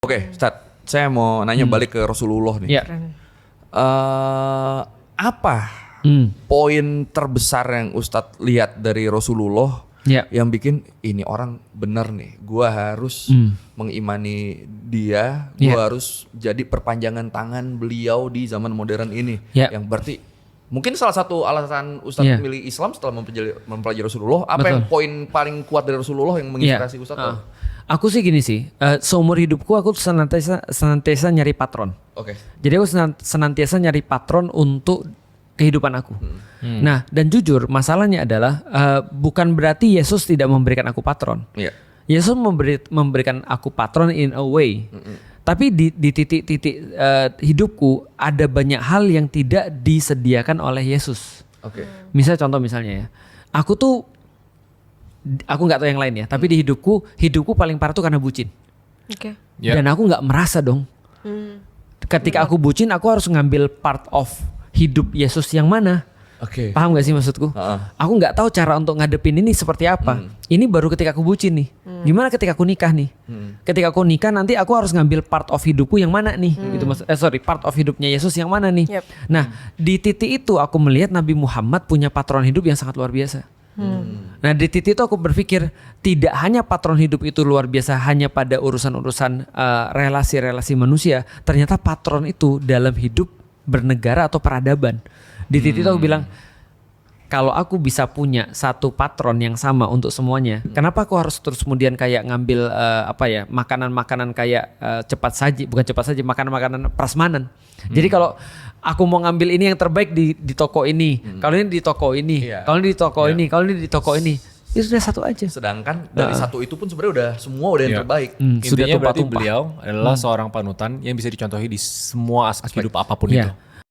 Oke, Ustadz, saya mau nanya balik ke Rasulullah nih. Ya. Apa poin terbesar yang Ustadz lihat dari Rasulullah Ya. yang bikin ini orang benar nih, gua harus mengimani dia, gua harus jadi perpanjangan tangan beliau di zaman modern ini. Ya. Yang berarti mungkin salah satu alasan Ustadz milih Islam setelah mempelajari Rasulullah, apa yang poin paling kuat dari Rasulullah yang menginspirasi Ustadz? Aku sih gini sih, seumur hidupku aku senantiasa nyari patron. Oke. Jadi aku senantiasa nyari patron untuk kehidupan aku. Nah, dan jujur masalahnya adalah bukan berarti Yesus tidak memberikan aku patron. Iya. Yesus memberikan aku patron in a way. Tapi di titik-titik hidupku ada banyak hal yang tidak disediakan oleh Yesus. Oke. Misalnya ya, aku nggak tahu yang lain ya, tapi di hidupku paling parah tuh karena bucin. Oke. Dan aku nggak merasa dong. Ketika aku bucin, aku harus ngambil part of hidup Yesus yang mana? Oke. Paham gak sih maksudku? Aku nggak tau cara untuk ngadepin ini seperti apa. Ini baru ketika aku bucin nih. Gimana ketika aku nikah nih? Ketika aku nikah nanti aku harus ngambil part of hidupku yang mana nih? Gitu part of hidupnya Yesus yang mana nih? Yep. Nah, di titik itu aku melihat Nabi Muhammad punya patron hidup yang sangat luar biasa. Nah, di titik itu aku berpikir tidak hanya patron hidup itu luar biasa hanya pada urusan-urusan relasi-relasi manusia, ternyata patron itu dalam hidup bernegara atau peradaban. Di titik itu aku bilang, kalau aku bisa punya satu patron yang sama untuk semuanya, kenapa aku harus terus kemudian kayak ngambil makanan-makanan kayak bukan cepat saji, makanan-makanan prasmanan. Jadi kalau aku mau ngambil ini yang terbaik di toko ini, kalau ini di toko ini, kalau ini di toko ini, kalau ini di toko ini, itu sudah satu aja. Sedangkan dari satu itu pun sebenarnya udah yang terbaik. Intinya berarti beliau adalah seorang panutan yang bisa dicontohi di semua aspek hidup apapun itu.